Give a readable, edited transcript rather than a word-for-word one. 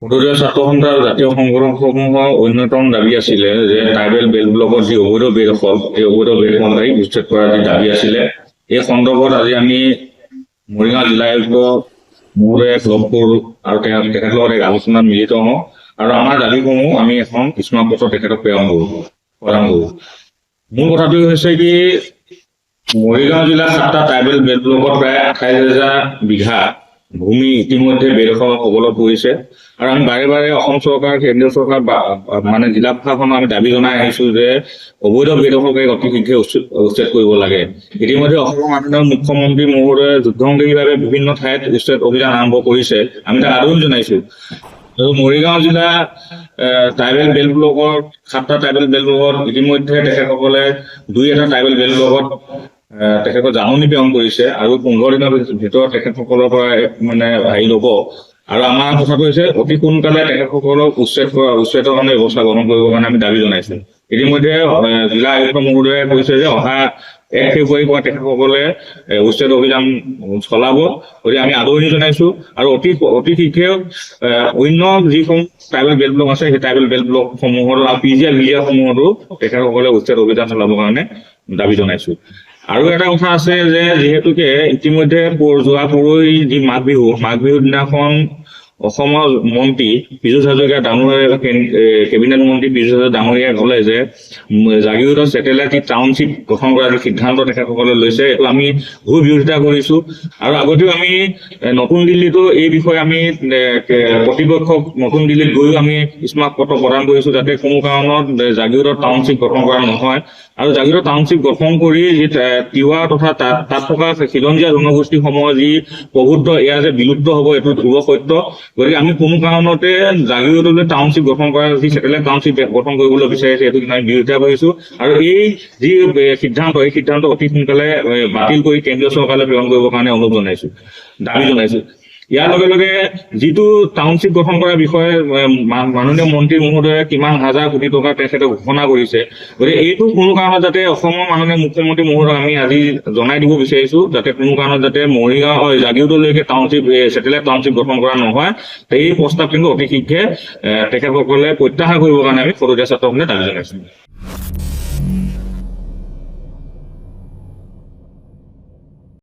সদৰীয় ছাত্ৰ সন্থাৰ জাতীয় সংগঠনসমূহৰ অন্যতম দাবী আছিলে যে ট্ৰাইবেল বেল্ট ব্লকৰ যি অবৈধ বেদখল এই অবৈধ বেদখলকাৰী উচ্ছেদ কৰাৰ যি দাবী আছিলে এই সন্দৰ্ভত আজি আমি মৰিগাঁও জিলা আয়ুক্ত মহোদয়ে লগ কৰোঁ আৰু তেখেতৰ লগত এক আলোচনাত মিলিত হওঁ আৰু আমাৰ দাবীসমূহ আমি এখন স্মাৰকপত্ৰ তেখেতক প্ৰদান কৰোঁ। মূল কথাটো হৈছে কি মৰিগাঁও জিলাৰ 7টা ট্ৰাইবেল বেল্ট ব্লকত প্ৰায় 28,000 বিঘা ভূমি ইতিমধ্যে বেদখল হ'বলৈ পৰিছে আৰু আমি বাৰে বাৰে অসম চৰকাৰ কেন্দ্ৰীয় চৰকাৰ মানে জিলা প্ৰশাসনক আমি দাবী জনাই আহিছো যে অবৈধ বেদখলকাৰীক অতি শীঘ্ৰে উচ্ছেদ কৰিব লাগে। ইতিমধ্যে অসমৰ মাননীয় মুখ্যমন্ত্ৰী মহোদয়ে যুদ্ধংগীভাৱে বিভিন্ন ঠাইত উচ্ছেদ অভিযান আৰম্ভ কৰিছে, আমি তাক আদৰণি জনাইছো। আৰু মৰিগাঁও জিলা ট্ৰাইবেল বেল্ট ব্লকৰ 7টা ট্ৰাইবেল বেল্ট ব্লকত ইতিমধ্যে তেখেতসকলে 2এটা ট্ৰাইবেল বেল্ট ব্লকত তেখেতৰ জাননী প্ৰেৰণ কৰিছে আৰু 15 দিনৰ ভিতৰত তেখেতসকলৰ পৰা মানে ল'ব আৰু আমাৰ কথাটো হৈছে অতি সোনকালে তেখেতসকলক উচ্ছেদৰ কাৰণে ব্যৱস্থা গ্ৰহণ কৰিবৰ কাৰণে আমি দাবী জনাইছো। ইতিমধ্যে জিলা আয়ুক্ত মহোদয়ে কৈছে যে অহা 1 ফেব্ৰুৱাৰীৰ পৰা তেখেতসকলে উচ্ছেদ অভিযান চলাব, গতিকে আমি আদৰণি জনাইছো আৰু অতি শীঘ্ৰে অন্য যিসমূহ ট্ৰাইবেল বেল্ট ব্লক আছে সেই ট্ৰাইবেল বেল্ট ব্লকসমূহৰ আৰু পিজিআৰসমূহতো তেখেতসকলে উচ্ছেদ অভিযান চলাবৰ কাৰণে দাবী জনাইছো। আৰু এটা কথা আছে যে যিহেতুকে ইতিমধ্যে যোৱা পৰহি যি মাঘ বিহুৰ দিনাখন অসমৰ মন্ত্ৰী পীযুষ হাজৰিকা ডাঙৰীয়া কেবিনেট মন্ত্ৰী পীযুষ হাজৰিকা ডাঙৰীয়াই ক'লে যে জাগিৰোডত ছেটেলাইট টাউনশ্বিপ গঠন কৰাৰ সিদ্ধান্ত তেখেতসকলে লৈছে, এইটো আমি ভূ বিৰোধিতা কৰিছো আৰু আগতেও আমি নতুন দিল্লীতো এই বিষয়ে আমি কৰ্তৃপক্ষক নতুন দিল্লীত গৈও আমি স্মাৰকপত্ৰ প্ৰদান কৰিছো যাতে কোনো কাৰণত জাগিৰোডত টাউনশ্বিপ গঠন কৰা নহয় আৰু জাগিৰোড টাউনশ্বিপ গঠন কৰি যি তিৱা তথা তাত থকা খিলঞ্জীয়া জনগোষ্ঠীসমূহৰ যি প্ৰভুত্ব এয়া যে বিলুপ্ত হ'ব এইটো ধ্ৰুৱ সত্য। গতিকে আমি কোনো কাৰণতে জাগিৰোডলৈ টাউনশ্বিপ গঠন কৰা যি ছেটেলাইট টাউনশ্বিপ গঠন কৰিবলৈ বিচাৰিছে এইটো আমি বিৰোধিতা কৰিছো আৰু এই যি সিদ্ধান্ত এই সিদ্ধান্ত অতি সোনকালে বাতিল কৰি কেন্দ্ৰীয় চৰকাৰলৈ প্ৰেৰণ কৰিবৰ কাৰণে অনুৰোধ জনাইছো, দাবী জনাইছো। ইয়াৰ লগে লগে যিটো টাউনশ্বিপ গঠন কৰাৰ বিষয়ে মাননীয় মন্ত্ৰী মহোদয়ে কিমান হাজাৰ কোটি টকা তেখেতে ঘোষণা কৰিছে, গতিকে এইটো কোনো কাৰণত যাতে অসমৰ মাননীয় মুখ্যমন্ত্ৰী মহোদয়ক আমি আজি জনাই দিব বিচাৰিছো যাতে কোনো কাৰণত যাতে মৰিগাঁও জাগিৰোডলৈকে টাউনশ্বিপ ছেটেলাইট টাউনশ্বিপ গঠন কৰা নহয়, এই প্ৰস্তাৱ কিন্তু অতি শীঘ্ৰে তেখেতসকলে প্ৰত্যাহাৰ কৰিবৰ কাৰণে আমি সদৰীয়া ছাত্ৰসকলে দাবী জনাইছো।